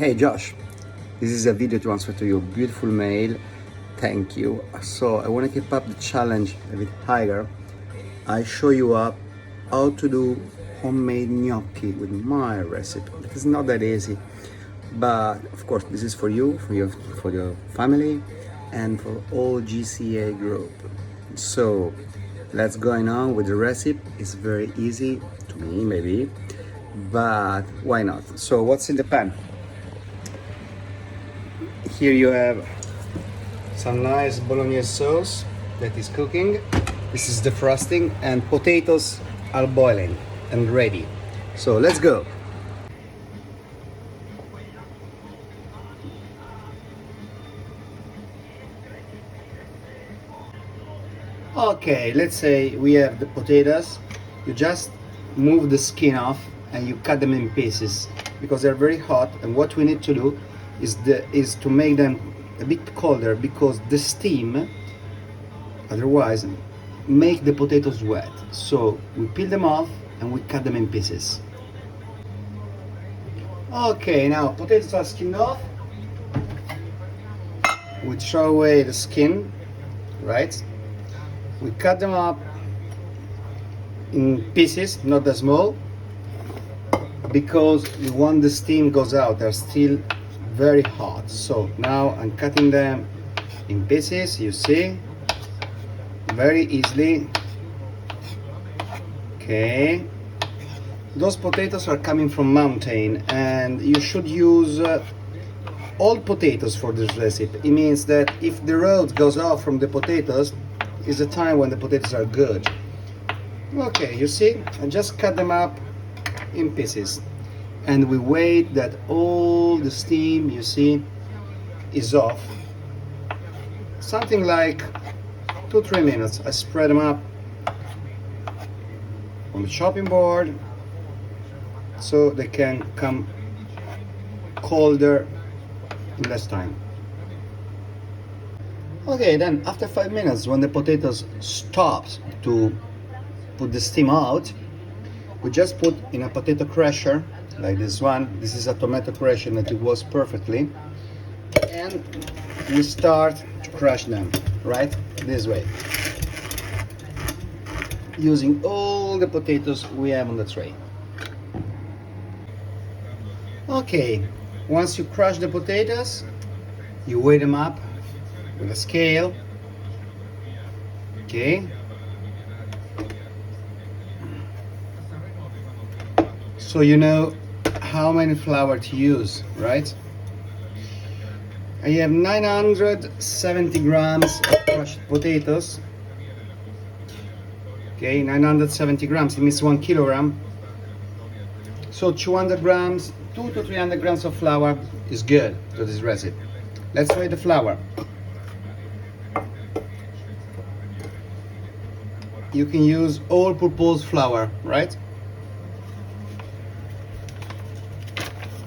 Hey Josh, this is a video to answer to your beautiful mail. Thank you. So I want to keep up the challenge a bit higher. I show you up how to do homemade gnocchi with my recipe. It's not that easy, but of course this is for you, for your family, and for all GCA group. So let's go on with the recipe. It's very easy to me, maybe, but why not? So what's in the pan? Here you have some nice bolognese sauce that is cooking. This is defrosting, and potatoes are boiling and ready. So let's go. Okay, let's say we have the potatoes. You just move the skin off and you cut them in pieces because they're very hot, and what we need to do is to make them a bit colder, because the steam otherwise make the potatoes wet. So we peel them off and we cut them in pieces. Okay, now potatoes are skinned off. We throw away the skin, right? We cut them up in pieces, not that small, because we want the steam goes out. They're still very hot. So now I'm cutting them in pieces, you see, very easily. Okay, those potatoes are coming from mountain, and you should use old potatoes for this recipe. It means that if the road goes off from the potatoes, is a time when the potatoes are good. Okay, you see, I just cut them up in pieces, and we wait that all the steam, you see, is off. Something like 2-3 minutes. I spread them up on the chopping board so they can come colder in less time. Okay, then after 5 minutes, when the potatoes stopped to put the steam out, we just put in a potato crusher like this one. This is a tomato crusher that it was perfectly, and we start to crush them right this way, using all the potatoes we have on the tray. Okay, once you crush the potatoes, you weigh them up with a scale. Okay, so you know how many flour to use, right? I have 970 grams of crushed potatoes. Okay, 970 grams, it means 1 kilogram. So 200 grams, 200 to 300 grams of flour is good to this recipe. Let's weigh the flour. You can use all-purpose flour, right?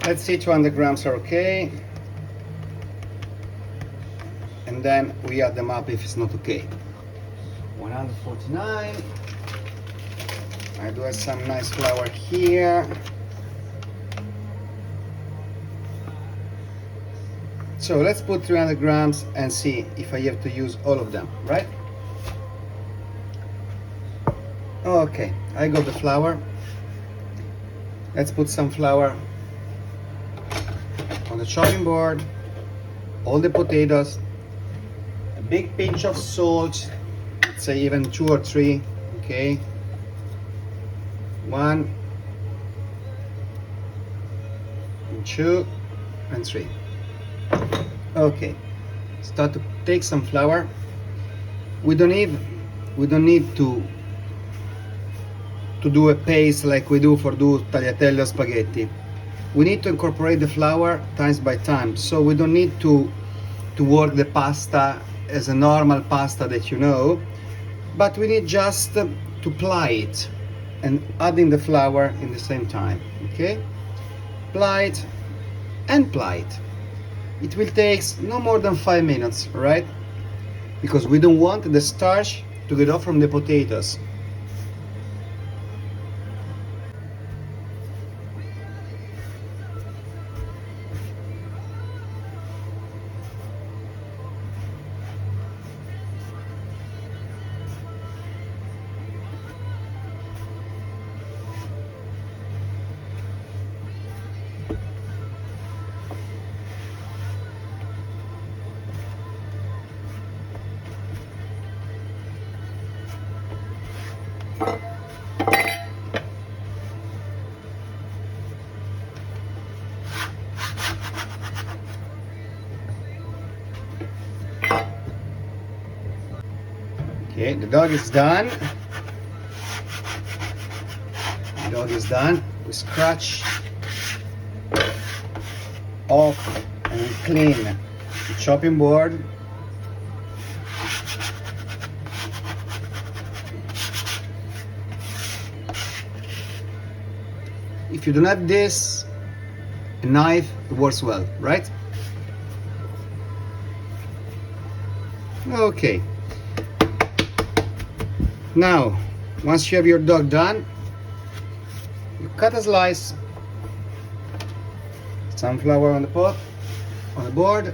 Let's see, 200 grams are okay. And then we add them up if it's not okay. 149. I do have some nice flour here. So let's put 300 grams and see if I have to use all of them, right? Okay, I got the flour. Let's put some flour on the chopping board, all the potatoes, a big pinch of salt, say even 2 or 3, okay? 1, 2, and 3. Okay, start to take some flour. We don't need to do a paste like we do for tagliatelle or spaghetti. We need to incorporate the flour times by time, so we don't need to work the pasta as a normal pasta that you know, but we need just to ply it and adding the flour in the same time. Okay, ply it and ply it. It will take no more than 5 minutes, right? Because we don't want the starch to get off from the potatoes. Okay, the dog is done. The dog is done. We scratch off and we clean the chopping board. If you do not have this, a knife, it works well, right? Okay. Now, once you have your dog done, you cut a slice, sunflower on the pot, on the board.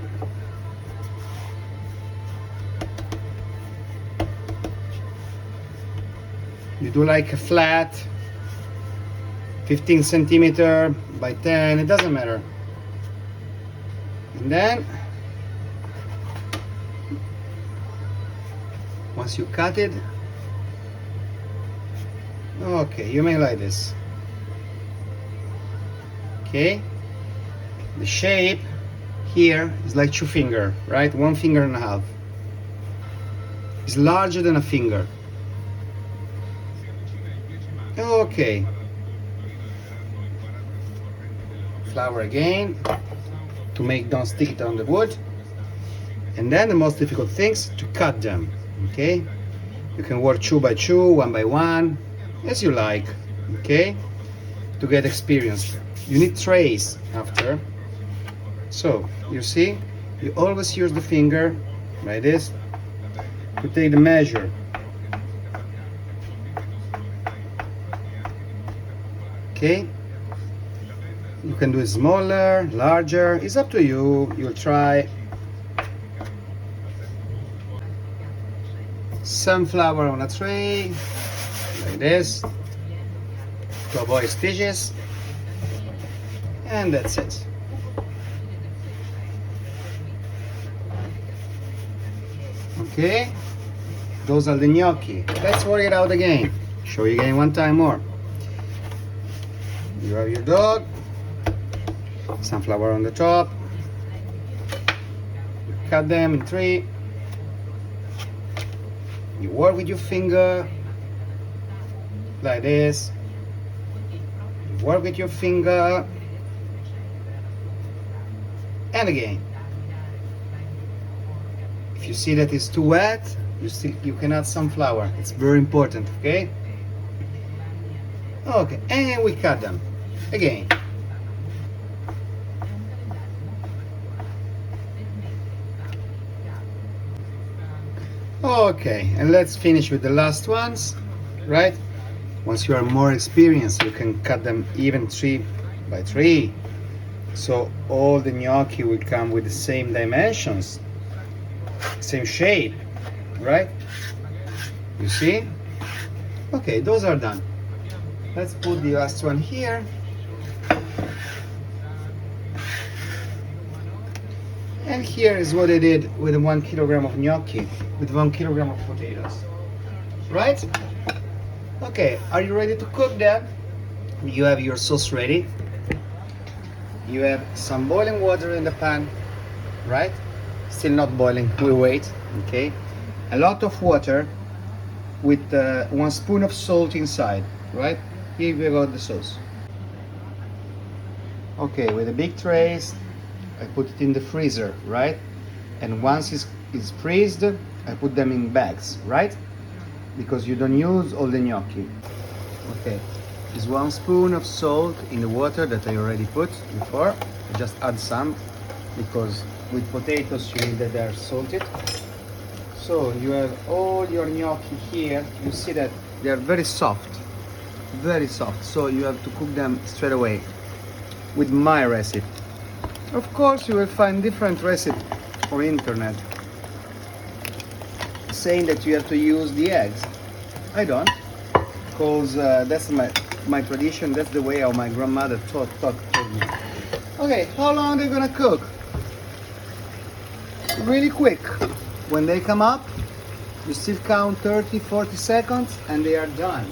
You do like a flat 15 centimeter by 10, it doesn't matter. And then once you cut it, okay, you make like this. Okay, the shape here is like 2 fingers, right? 1.5 fingers. It's larger than a finger. Okay. Flour again to make don't stick it on the wood. And then the most difficult things to cut them. Okay, you can work 2 by 2, 1 by 1, as you like. Okay, to get experience. You need trays after. So you see, you always use the finger like this to take the measure. Okay, you can do it smaller, larger, it's up to you. You'll try. Sunflower on a tray like this to avoid stitches, and that's it. Okay, those are the gnocchi. Let's work it out again. Show you again one time more. You have your dog, sunflower on the top, you cut them in 3. You work with your finger like this. You work with your finger, and again. If you see that it's too wet, you can add some flour. It's very important, okay? Okay, and we cut them again. Okay, and let's finish with the last ones, right? Once you are more experienced, you can cut them even 3 by 3. So all the gnocchi will come with the same dimensions, same shape, right? You see? Okay, those are done. Let's put the last one here. And here is what I did with 1 kilogram of gnocchi, with 1 kilogram of potatoes. Right? Okay, are you ready to cook that? You have your sauce ready. You have some boiling water in the pan, right? Still not boiling, we wait, okay? A lot of water with 1 spoon of salt inside, right? Here we got the sauce. Okay, with the big trays, I put it in the freezer, right? And once it's freezed, I put them in bags, right? Because you don't use all the gnocchi. Okay, there's 1 spoon of salt in the water that I already put before. I just add some because with potatoes you need that they're salted. So you have all your gnocchi here. You see that they are very soft, very soft. So you have to cook them straight away with my recipe. Of course, you will find different recipes on internet saying that you have to use the eggs. I don't, because that's my tradition. That's the way how my grandmother taught me. Okay, how long are they gonna cook? Really quick. When they come up, you still count 30-40 seconds and they are done.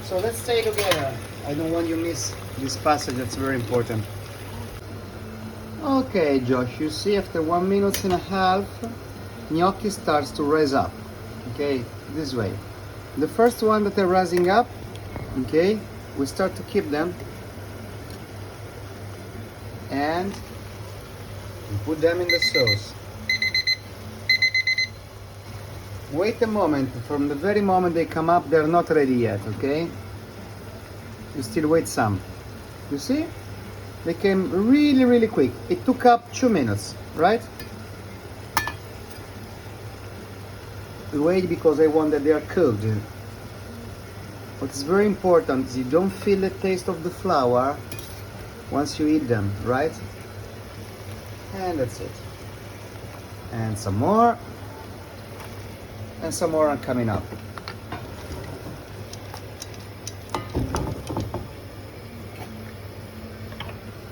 So let's stay together. I don't want you to miss this passage, that's very important. Okay, Josh, you see after 1.5 minutes, gnocchi starts to rise up. Okay, this way. The first one that are rising up, okay, we start to keep them and we put them in the sauce. Wait a moment, from the very moment they come up, they're not ready yet, okay? You still wait some. You see? They came really, really quick. It took up 2 minutes, right? Wait, because I want that they are cooked. What's very important is you don't feel the taste of the flour once you eat them, right? And that's it. And some more. And some more are coming up.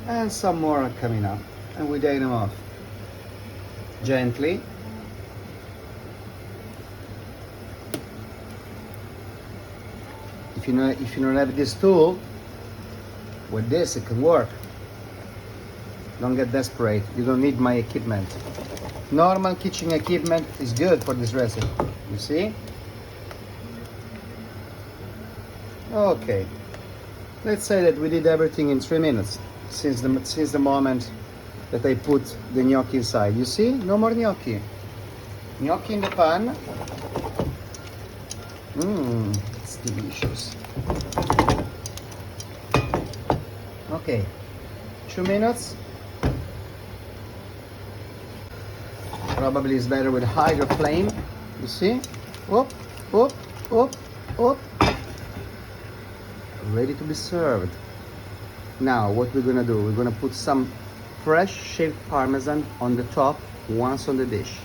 And some more are coming up. And we take them off. Gently. If you don't have this tool, with this it can work. Don't get desperate. You don't need my equipment. Normal kitchen equipment is good for this recipe. You see? Okay. Let's say that we did everything in 3 minutes since the moment that I put the gnocchi inside. You see? No more gnocchi. Gnocchi in the pan. It's delicious. Okay. 2 minutes. Probably is better with higher flame. You see? Whoop, whoop, whoop, whoop. Ready to be served. Now what we're gonna do, we're gonna put some fresh shaved parmesan on the top once on the dish.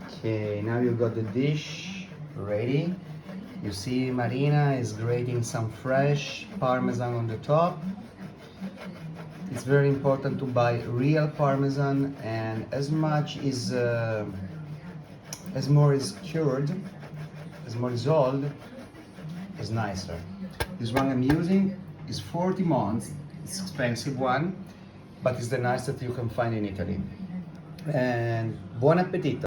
Okay, now you've got the dish ready. You see Marina is grating some fresh parmesan on the top. It's very important to buy real parmesan, and as more is cured, as more is old, is nicer. This one I'm using is 40 months. It's an expensive one, but it's the nicest you can find in Italy. And buon appetito!